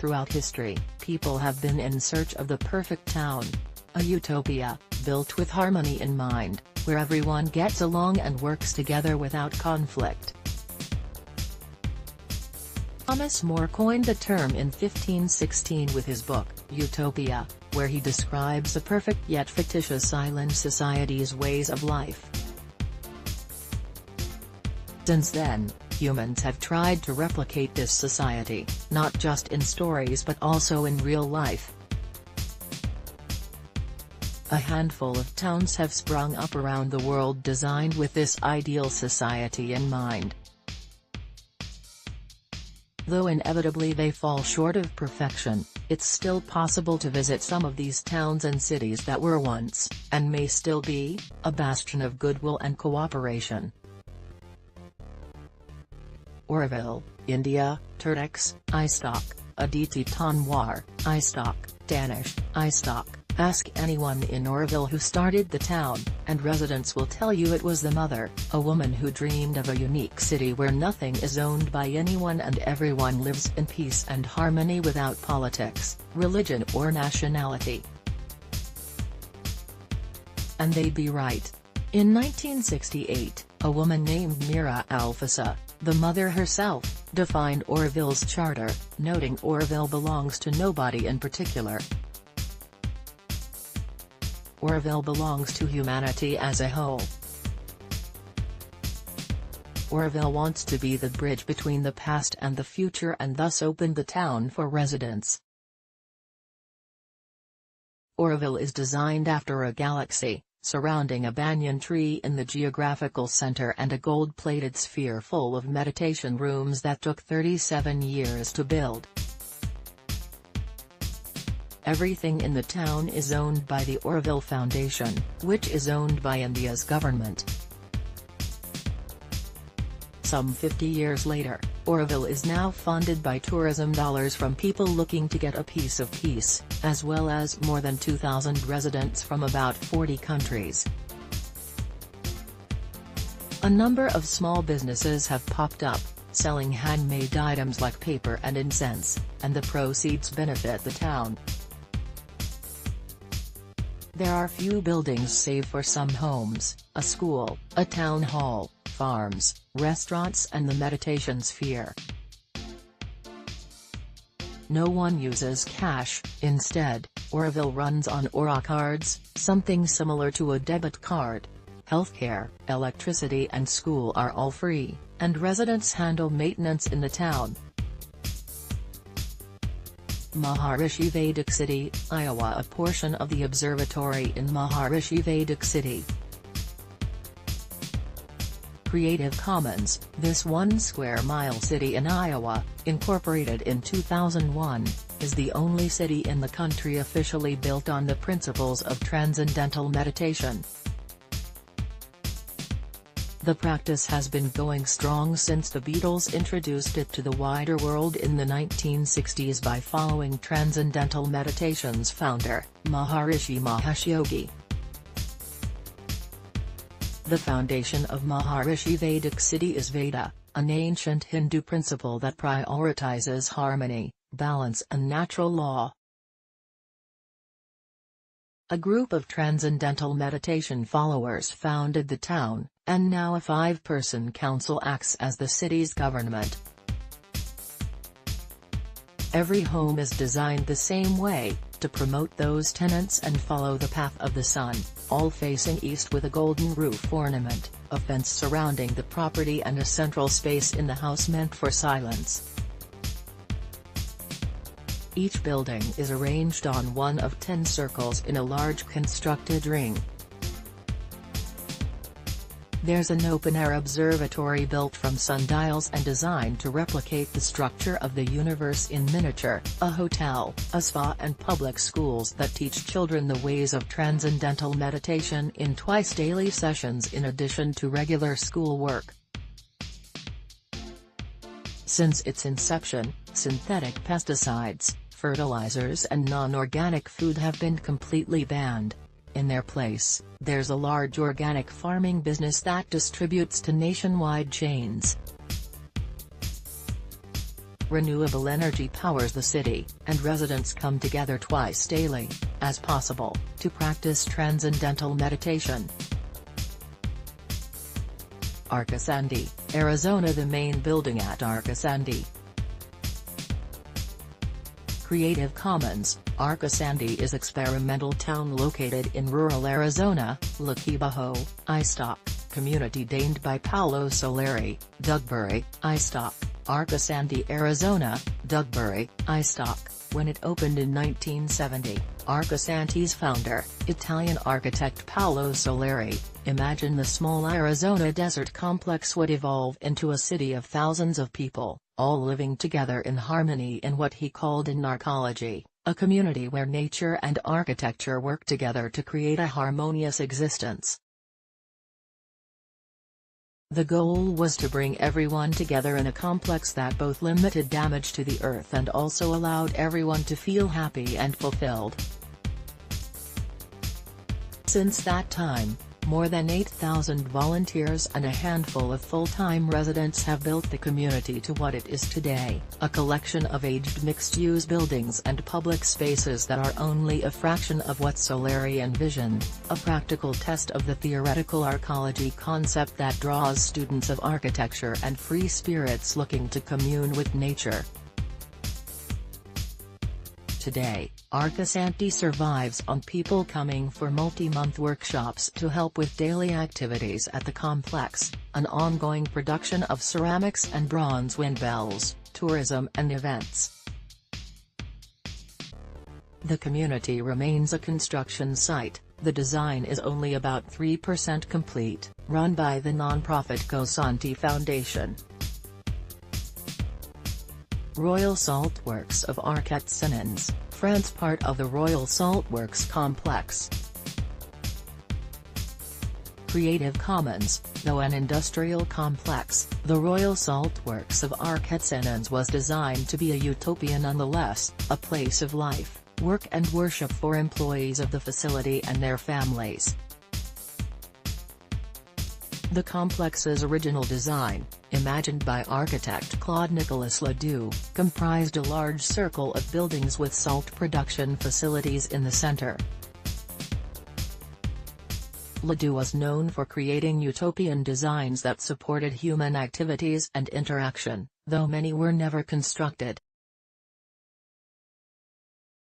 Throughout history, people have been in search of the perfect town. A utopia, built with harmony in mind, where everyone gets along and works together without conflict. Thomas More coined the term in 1516 with his book, Utopia, where he describes a perfect yet fictitious island society's ways of life. Since then, humans have tried to replicate this society, not just in stories but also in real life. A handful of towns have sprung up around the world designed with this ideal society in mind. Though inevitably they fall short of perfection, it's still possible to visit some of these towns and cities that were once, and may still be, a bastion of goodwill and cooperation. Oroville, India, Turks, Istok, Aditi Tanwar, Istok, Danish, Istok. Ask anyone in Oroville who started the town, and residents will tell you it was the mother, a woman who dreamed of a unique city where nothing is owned by anyone and everyone lives in peace and harmony without politics, religion or nationality. And they'd be right. In 1968, a woman named Mira Alfasa, the mother herself, defined Oroville's charter, noting Oroville belongs to nobody in particular. Oroville belongs to humanity as a whole. Oroville wants to be the bridge between the past and the future and thus opened the town for residents. Oroville is designed after a galaxy, surrounding a banyan tree in the geographical center and a gold-plated sphere full of meditation rooms that took 37 years to build. Everything in the town is owned by the Oroville Foundation, which is owned by India's government. Some 50 years later, Oroville is now funded by tourism dollars from people looking to get a piece of peace, as well as more than 2,000 residents from about 40 countries. A number of small businesses have popped up, selling handmade items like paper and incense, and the proceeds benefit the town. There are few buildings save for some homes, a school, a town hall, farms, restaurants and the meditation sphere. No one uses cash. Instead, Oroville runs on Aura cards, something similar to a debit card. Healthcare, electricity and school are all free, and residents handle maintenance in the town. Maharishi Vedic City, Iowa. A portion of the observatory in Maharishi Vedic City. Creative Commons, this 1 square mile city in Iowa, incorporated in 2001, is the only city in the country officially built on the principles of transcendental meditation. The practice has been going strong since the Beatles introduced it to the wider world in the 1960s by following Transcendental Meditation's founder, Maharishi Mahesh Yogi. The foundation of Maharishi Vedic City is Veda, an ancient Hindu principle that prioritizes harmony, balance and natural law. A group of transcendental meditation followers founded the town, and now a 5-person council acts as the city's government. Every home is designed the same way, to promote those tenets and follow the path of the sun, all facing east with a golden roof ornament, a fence surrounding the property and a central space in the house meant for silence. Each building is arranged on one of 10 circles in a large constructed ring. There's an open-air observatory built from sundials and designed to replicate the structure of the universe in miniature, a hotel, a spa and public schools that teach children the ways of transcendental meditation in twice-daily sessions in addition to regular school work. Since its inception, synthetic pesticides, fertilizers and non-organic food have been completely banned. In their place, there's a large organic farming business that distributes to nationwide chains. renewable energy powers the city, and residents come together twice daily, as possible, to practice transcendental meditation. Arca Sandy, Arizona. The main building at Arca Sandy. Creative Commons, Arca Sandy is experimental town located in rural Arizona, Lakibaho, iStock, community named by Paolo Soleri, Dugbury, iStock, Arca Sandy, Arizona, Dugbury, iStock. When it opened in 1970, Arca Sandy's founder, Italian architect Paolo Soleri, imagined the small Arizona desert complex would evolve into a city of thousands of people, all living together in harmony in what he called in narcology, a community where nature and architecture work together to create a harmonious existence. The goal was to bring everyone together in a complex that both limited damage to the earth and also allowed everyone to feel happy and fulfilled. Since that time, more than 8,000 volunteers and a handful of full-time residents have built the community to what it is today, a collection of aged mixed-use buildings and public spaces that are only a fraction of what Soleri envisioned, a practical test of the theoretical arcology concept that draws students of architecture and free spirits looking to commune with nature. Today, Arca Sandy survives on people coming for multi-month workshops to help with daily activities at the complex, an ongoing production of ceramics and bronze windbells, tourism and events. The community remains a construction site. The design is only about 3% complete, run by the non-profit Cosanti Foundation. Royal Salt Works of Arc-et-Senans, France. Part of the Royal Salt Works complex. Creative Commons. Though an industrial complex, the Royal Salt Works of Arc-et-Senans was designed to be a utopia nonetheless, a place of life, work and worship for employees of the facility and their families. The complex's original design, imagined by architect Claude-Nicolas Ledoux, comprised a large circle of buildings with salt production facilities in the center. Ledoux was known for creating utopian designs that supported human activities and interaction, though many were never constructed.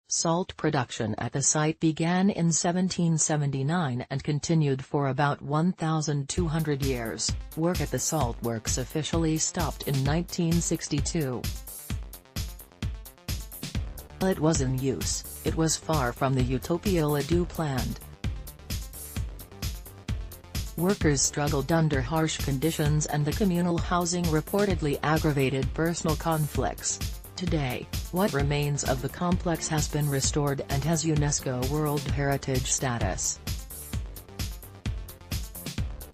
Salt production at the site began in 1779 and continued for about 1,200 years. Work at the salt works officially stopped in 1962. While it was in use, it was far from the utopia Ledoux planned. Workers struggled under harsh conditions and the communal housing reportedly aggravated personal conflicts. Today, what remains of the complex has been restored and has UNESCO World Heritage status.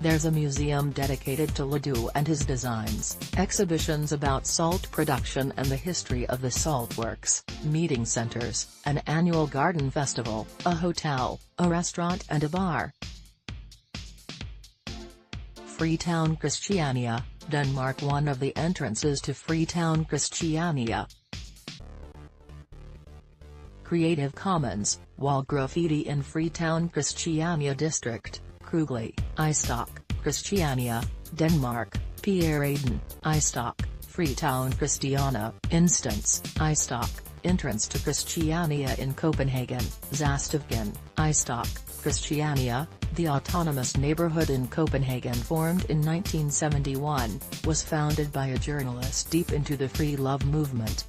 There's a museum dedicated to Ledoux and his designs, exhibitions about salt production and the history of the salt works, meeting centers, an annual garden festival, a hotel, a restaurant and a bar. Freetown, Christiania, Denmark. One of the entrances to Freetown, Christiania. Creative Commons, wall graffiti in Freetown, Christiania District, Krugli, iStock, Christiania, Denmark, Pierre Aden, iStock, Freetown, Christiania, Instance, iStock, entrance to Christiania in Copenhagen, Zastøvgen, iStock, Christiania. The autonomous neighborhood in Copenhagen, formed in 1971, was founded by a journalist deep into the free love movement.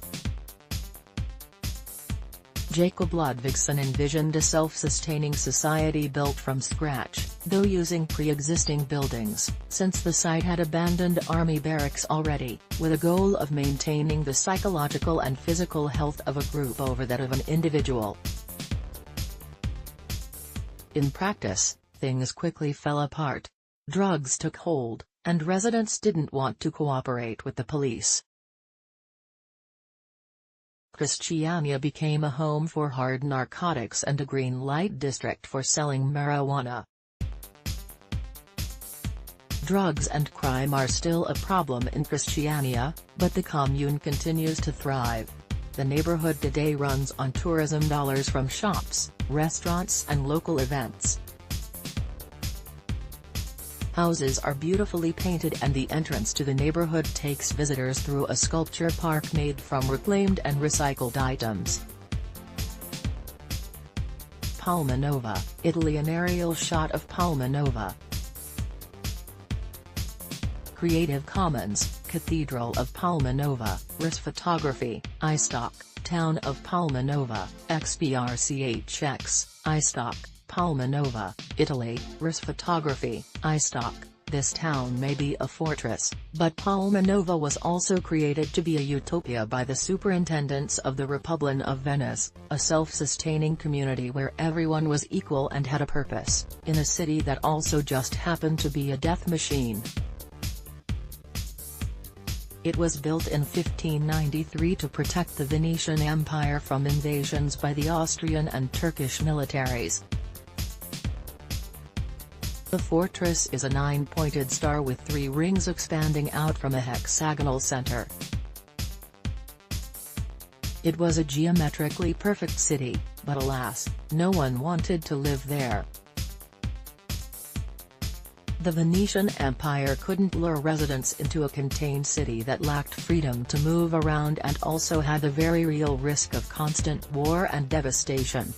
Jacob Ludvigsen envisioned a self-sustaining society built from scratch, though using pre-existing buildings, since the site had abandoned army barracks already, with a goal of maintaining the psychological and physical health of a group over that of an individual. In practice, things quickly fell apart. Drugs took hold, and residents didn't want to cooperate with the police. Christiania became a home for hard narcotics and a green light district for selling marijuana. Drugs and crime are still a problem in Christiania, but the commune continues to thrive. The neighborhood today runs on tourism dollars from shops, restaurants and local events. Houses are beautifully painted and the entrance to the neighborhood takes visitors through a sculpture park made from reclaimed and recycled items. Palma Nova, Italy. An aerial shot of Palma Nova. Creative Commons, Cathedral of Palma Nova, RIS Photography, iStock, Town of Palma Nova, XBRCHX, iStock, Palma Nova, Italy, RIS Photography, iStock. This town may be a fortress, but Palma Nova was also created to be a utopia by the superintendents of the Republic of Venice, a self-sustaining community where everyone was equal and had a purpose, in a city that also just happened to be a death machine. It was built in 1593 to protect the Venetian Empire from invasions by the Austrian and Turkish militaries. The fortress is a 9-pointed star with 3 rings expanding out from a hexagonal center. It was a geometrically perfect city, but alas, no one wanted to live there. The Venetian Empire couldn't lure residents into a contained city that lacked freedom to move around and also had the very real risk of constant war and devastation.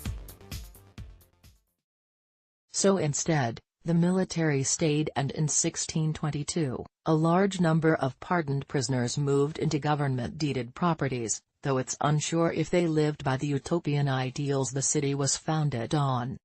So instead, the military stayed, and in 1622, a large number of pardoned prisoners moved into government-deeded properties, though it's unsure if they lived by the utopian ideals the city was founded on.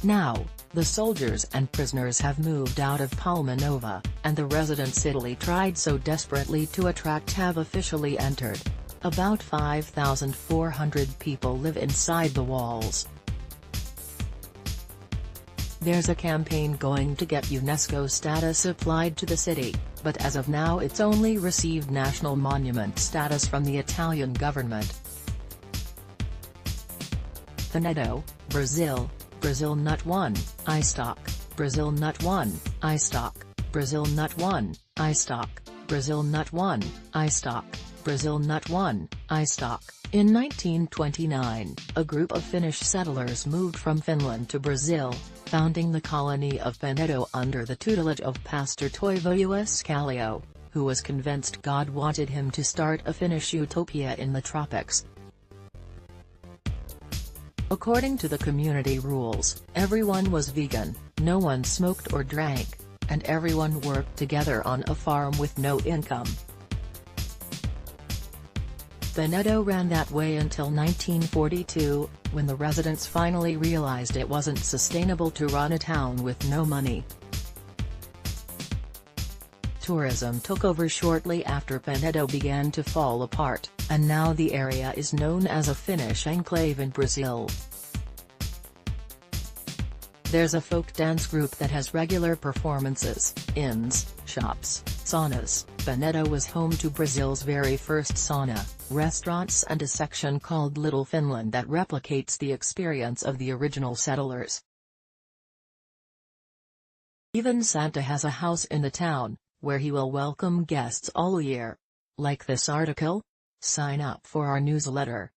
Now, the soldiers and prisoners have moved out of Palma Nova, and the residents Italy tried so desperately to attract have officially entered. About 5,400 people live inside the walls. There's a campaign going to get UNESCO status applied to the city, but as of now it's only received national monument status from the Italian government. Veneto, Brazil. Brazil Nut 1, iStock, Brazil Nut 1, iStock, Brazil Nut 1, iStock, Brazil Nut 1, iStock, Brazil Nut 1, iStock. In 1929, a group of Finnish settlers moved from Finland to Brazil, founding the colony of Veneto under the tutelage of Pastor Toivo Uuskalio, who was convinced God wanted him to start a Finnish utopia in the tropics. According to the community rules, everyone was vegan, no one smoked or drank, and everyone worked together on a farm with no income. Veneto ran that way until 1942, when the residents finally realized it wasn't sustainable to run a town with no money. Tourism took over shortly after Veneto began to fall apart, and now the area is known as a Finnish enclave in Brazil. There's a folk dance group that has regular performances, inns, shops, saunas. Veneto was home to Brazil's very first sauna, restaurants and a section called Little Finland that replicates the experience of the original settlers. Even Santa has a house in the town, where he will welcome guests all year. Like this article? Sign up for our newsletter.